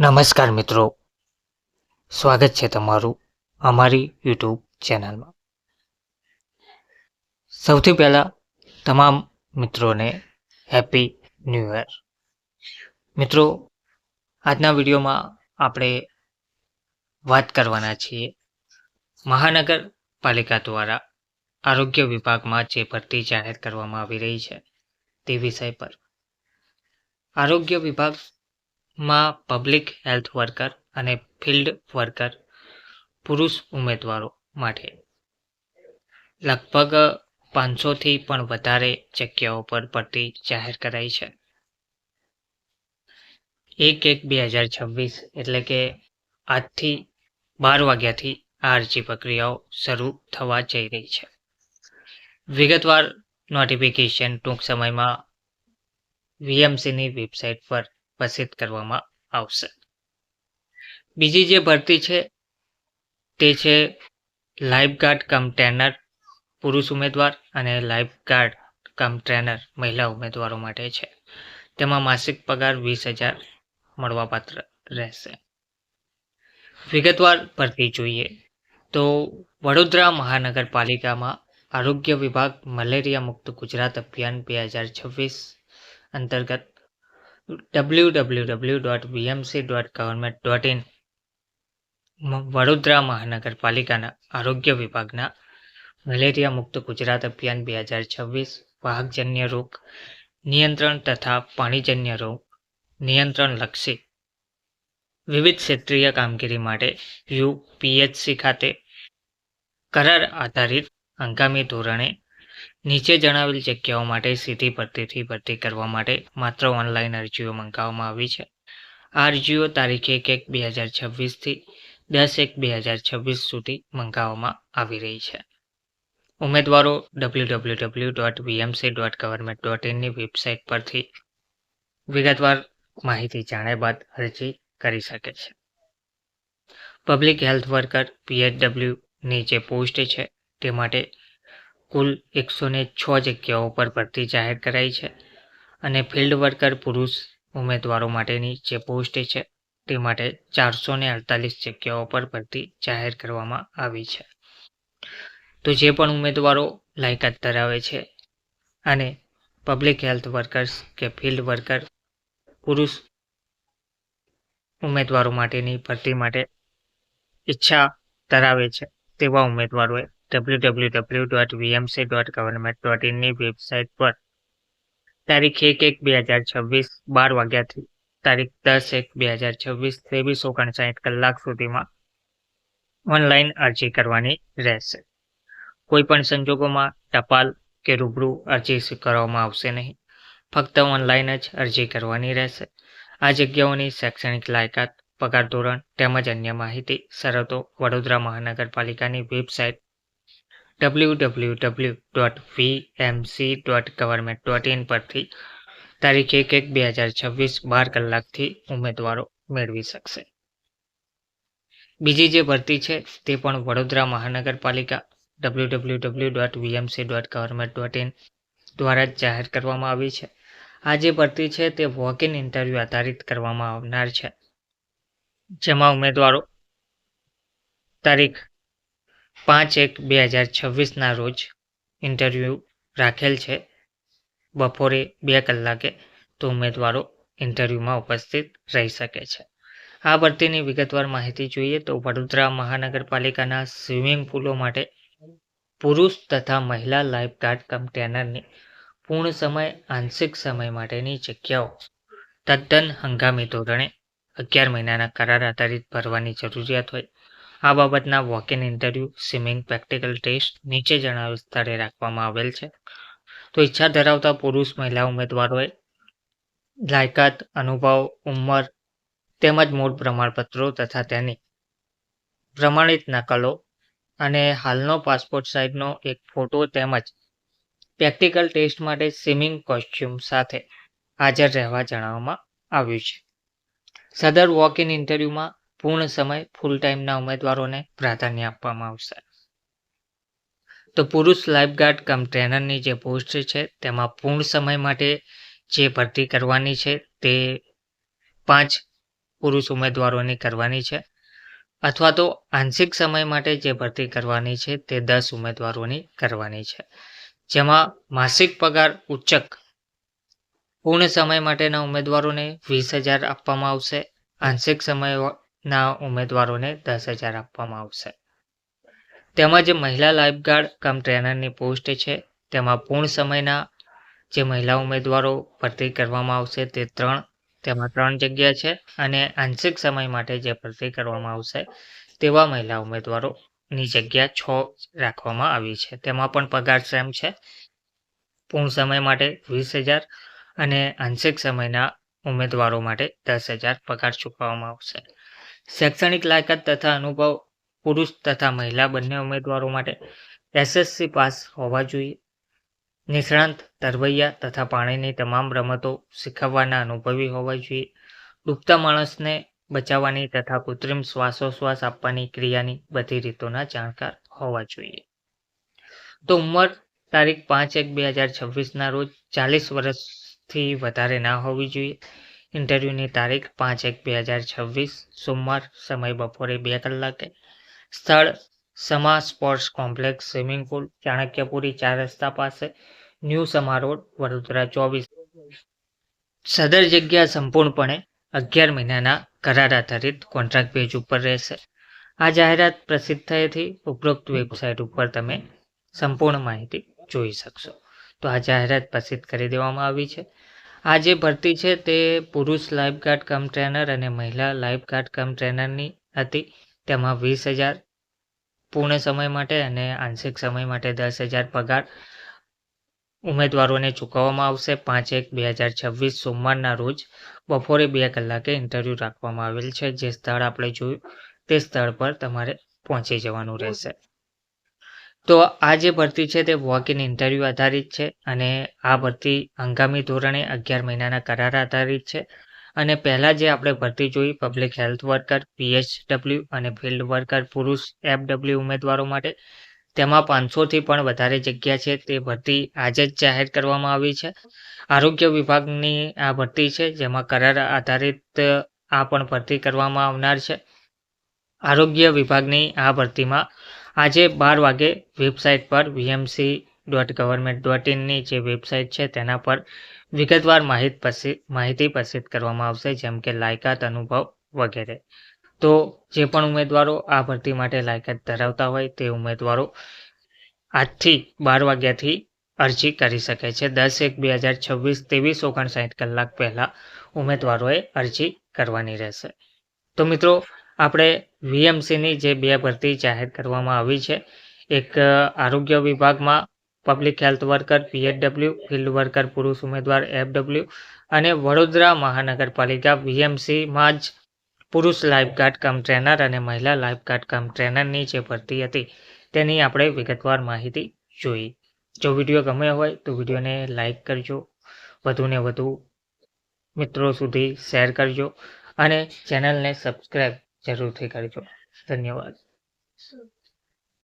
નમસ્કાર મિત્રો, સ્વાગત છે તમારું અમારી યુટ્યુબ ચેનલમાં. સૌથી પહેલા તમામ મિત્રોને હેપી ન્યૂ યર. મિત્રો, આજના વિડીયોમાં આપણે વાત કરવાના છીએ મહાનગરપાલિકા દ્વારા આરોગ્ય વિભાગમાં જે ભરતી જાહેર કરવામાં આવી રહી છે તે વિષય પર. આરોગ્ય વિભાગમાં પબ્લિક હેલ્થ વર્કર અને ફિલ્ડ વર્કર પુરુષ ઉમેદવારો માટે લગભગ 500થી પણ વધારે જગ્યાઓ પર ભરતી જાહેર કરાઈ છે. 1/1/2026 એટલે કે આજથી 12 વાગ્યાથી આ અરજી પ્રક્રિયાઓ શરૂ થવા જઈ રહી છે. વિગતવાર નોટિફિકેશન ટૂંક સમયમાં વીએમસીની વેબસાઇટ પર પ્રસિદ્ધ કરવામાં આવશે. બીજી જે ભરતી છે તે છે લાઇફગાર્ડ કમ ટ્રેનર પુરુષ ઉમેદવાર અને લાઇફગાર્ડ કમ ટ્રેનર મહિલા ઉમેદવારો માટે છે. તેમાં માસિક પગાર 20,000 મળવાપાત્ર રહેશે. વિગતવાર ભરતી જોઈએ તો વડોદરા મહાનગરપાલિકામાં આરોગ્ય વિભાગ મલેરિયા મુક્ત ગુજરાત અભિયાન 2026 અંતર્ગત www.vmc.government.in વડોદરા મહાનગરપાલિકાના આરોગ્ય વિભાગના મલેરિયા મુક્ત ગુજરાત અભિયાન 2026 વાહકજન્ય રોગ નિયંત્રણ તથા પાણીજન્ય રોગ નિયંત્રણ લક્ષી વિવિધ ક્ષેત્રીય કામગીરી માટે યુપીએચસી ખાતે કરાર આધારિત હંગામી ધોરણે નીચે જણાવેલ જગ્યાઓ માટે સીધી ભરતીથી ભરતી કરવા માટે માત્ર ઓનલાઈન અરજીઓ મંગાવવામાં આવી છે. આ અરજીઓ તારીખ 1/1/2026 થી 10/1/2026 સુધી મંગાવવામાં આવી રહી છે. ઉમેદવારો www.vmc.government.in ની વેબસાઇટ પરથી વિગતવાર માહિતી જાણ્યા બાદ અરજી કરી શકે છે. પબ્લિક હેલ્થ વર્કર PHW ની જે પોસ્ટ છે તે માટે કુલ 106 જગ્યાઓ પર ભરતી જાહેર કરાઈ છે અને ફિલ્ડ વર્કર પુરુષ ઉમેદવારો માટેની જે પોસ્ટ છે તે માટે 448 જગ્યાઓ પર ભરતી જાહેર કરવામાં આવી છે. તો જે પણ ઉમેદવારો લાયકાત ધરાવે છે અને પબ્લિક હેલ્થ વર્કર્સ કે ફિલ્ડ વર્કર પુરુષ ઉમેદવારો માટેની ભરતી માટે ઈચ્છા ધરાવે છે તેવા ઉમેદવારોએ www.vmc.government.in ની વેબસાઇટ પર તારીખ 1/1/2026 12 વાગ્યાથી તારીખ 10/1/2026 23:59 કલાક સુધીમાં ઓનલાઈન અરજી કરવાની રહેશે. કોઈ પણ સંજોગોમાં ટપાલ કે રૂબરૂ અરજી સ્વીકારવામાં આવશે નહીં. ફક્ત ઓનલાઈન જ અરજી કરવાની રહેશે. આ જગ્યાઓની શૈક્ષણિક લાયકાત, પગાર ધોરણ તેમજ અન્ય માહિતી શરતો વડોદરા મહાનગરપાલિકાની વેબસાઇટ www.vmc.government.in પરથી તારીખ 1/1/2026 12 કલાકથી ઉમેદવારો મેળવી શકશે. બીજી જે ભરતી છે તે પણ વડોદરા મહાનગરપાલિકા www.vmc.government.in દ્વારા જાહેર કરવામાં આવી છે. આ જે ભરતી છે તે વોક ઇન ઇન્ટરવ્યૂ આધારિત કરવામાં આવનાર છે, જેમાં ઉમેદવારો તારીખ 5/1/2026 ના રોજ ઇન્ટરવ્યૂ રાખેલ છે બપોરે 2 કલાકે. તો ઉમેદવારો ઇન્ટરવ્યૂમાં ઉપસ્થિત રહી શકે છે. આ ભરતીની વિગતવાર માહિતી જોઈએ તો વડોદરા મહાનગરપાલિકાના સ્વિમિંગ પુલો માટે પુરુષ તથા મહિલા લાઇફગાર્ડ કમ ટ્રેનરની પૂર્ણ સમય આંશિક સમય માટેની જગ્યાઓ તદ્દન હંગામી ધોરણે 11 મહિનાના કરાર આધારિત ભરવાની જરૂરિયાત હોય. આ બાબતના walk in interview, swimming practical test નીચે જણાવેલ સ્થળે રાખવામાં આવેલ છે. તો ઈચ્છા ધરાવતા પુરુષ મહિલા ઉમેદવારોએ લાયકાત, અનુભવ, ઉંમર તેમજ મૂળ પ્રમાણપત્રો તથા તેની પ્રમાણિત નકલો અને હાલનો પાસપોર્ટ સાઇઝનો એક ફોટો તેમજ પ્રેક્ટિકલ ટેસ્ટ માટે સ્વિમિંગ કોસ્ચ્યુમ સાથે હાજર રહેવા જણાવવામાં આવ્યું છે. સદર વોક ઇન ઇન્ટરવ્યૂમાં પૂર્ણ સમય ફૂલ ટાઈમના ઉમેદવારોને પ્રાધાન્ય આપવામાં આવશે. તો પુરુષ લાઇફગાર્ડ કમ ટ્રેનરની જે પોસ્ટ છે તેમાં પૂર્ણ સમય માટે જે ભરતી કરવાની છે તે 5 પુરુષ ઉમેદવારોની કરવાની છે, અથવા તો આંશિક સમય માટે જે ભરતી કરવાની છે તે 10 ઉમેદવારોની કરવાની છે, જેમાં માસિક પગાર ઉચ્ચક પૂર્ણ સમય માટેના ઉમેદવારોને 20,000 આપવામાં આવશે, આંશિક સમયના ઉમેદવારોને 10,000 આપવામાં આવશે. તેમજ મહિલા લાઇફગાર્ડ કમ ટ્રેનરની પોસ્ટ છે, તેમાં પૂર્ણ સમયના જે મહિલા ઉમેદવારો ભરતી કરવામાં આવશે તે તેમાં 3 જગ્યા છે, અને આંશિક સમય માટે જે ભરતી કરવામાં આવશે તેવા મહિલા ઉમેદવારોની જગ્યા 6 રાખવામાં આવી છે. તેમાં પણ પગાર સેમ છે, પૂર્ણ સમય માટે 20,000 અને આંશિક સમયના ઉમેદવારો માટે 10,000 પગાર ચૂકવવામાં આવશે. શૈક્ષણિક લાયકાત તથા અનુભવ પુરુષ તથા મહિલા બંને ઉમેદવારો માટે SSC પાસ હોવા જોઈએ. નિષ્ણાંત તરવૈયા તથા પાણીની તમામ રમતો શીખવવાના અનુભવી હોવા જોઈએ. ડૂબતા માણસને બચાવવાની તથા કૃત્રિમ શ્વાસોશ્વાસ આપવાની ક્રિયાની બધી રીતોના જાણકાર હોવા જોઈએ. તો ઉંમર તારીખ 5/1/2026ના રોજ 40 વર્ષથી વધારે ના હોવી જોઈએ. ઇન્ટરવ્યૂની તારીખ 5/1/2026 સોમવાર, સમય બપોરે 2 કલાકે. સ્થળ Sama sports complex, swimming pool, Chanakyapuri 4 રસ્તા પાસે, ન્યૂ સમા રોડ, વડોદરા 24. સદર જગ્યા સંપૂર્ણપણે 11 મહિનાના કરાર આધારિત કોન્ટ્રાક્ટ બેઝ ઉપર રહેશે. આ જાહેરાત પ્રસિદ્ધ થયેથી ઉપરોક્ત વેબસાઇટ ઉપર તમે સંપૂર્ણ માહિતી જોઈ શકશો. તો આ જાહેરાત પ્રસિદ્ધ કરી દેવામાં આવી છે. આ જે ભરતી છે તે પુરુષ લાઇફગાર્ડ કમ ટ્રેનર અને મહિલા લાઇફગાર્ડ કમ ટ્રેનરની હતી. તેમાં 20,000 પૂર્ણ સમય માટે અને આંશિક સમય માટે 10,000 પગાર ઉમેદવારોને ચૂકવવામાં આવશે. 5/1/2026 સોમવારના રોજ બપોરે 2 કલાકે ઇન્ટરવ્યૂ રાખવામાં આવેલ છે. જે સ્થળ આપણે જોયું તે સ્થળ પર તમારે પહોંચી જવાનું રહેશે. તો આ જે ભરતી છે તે વોક ઇન ઇન્ટરવ્યૂ આધારિત છે, અને આ ભરતી હંગામી ધોરણે 11 મહિનાના કરાર આધારિત છે. અને પહેલાં જે આપણે ભરતી જોઈ પબ્લિક હેલ્થ વર્કર PHW અને ફિલ્ડ વર્કર પુરુષ FW ઉમેદવારો માટે, તેમાં 500થી પણ વધારે જગ્યા છે. તે ભરતી આજે જ જાહેર કરવામાં આવી છે. આરોગ્ય વિભાગની આ ભરતી છે, જેમાં કરાર આધારિત આ પણ ભરતી કરવામાં આવનાર છે. આરોગ્ય વિભાગની આ ભરતીમાં આજે 12 વાગે વેબસાઇટ પર vmc.government.in જે વેબસાઇટ છે તેના પર વિગતવાર માહિતી પ્રસિદ્ધ કરવામાં આવશે, જેમ કે લાયકાત, અનુભવ વગેરે. તો જે પણ ઉમેદવારો આ ભરતી માટે લાયકાત ધરાવતા હોય તે ઉમેદવારો આજથી 12 વાગ્યાથી અરજી કરી શકે છે. 10/1/2026 23:59 કલાક પહેલાં ઉમેદવારોએ અરજી કરવાની રહેશે. તો મિત્રો, આપણે VMCની જે 2 ભરતી જાહેર કરવામાં આવી છે, એક આરોગ્ય વિભાગમાં public health worker PHW, field worker પુરુષ ઉમેદવાર FW, અને વડોદરા મહાનગરપાલિકા VMCમાં જ પુરુષ લાઇફગાર્ડ કમ ટ્રેનર અને મહિલા લાઇફગાર્ડ કમ ટ્રેનરની જે ભરતી હતી તેની આપણે વિગતવાર માહિતી જોઈ. જો વિડીયો ગમ્યો હોય તો વિડીયોને લાઇક કરજો, વધુને વધુ મિત્રો સુધી શેર કરજો, અને ચેનલને સબસ્ક્રાઈબ જરૂરથી કરજો. ધન્યવાદ.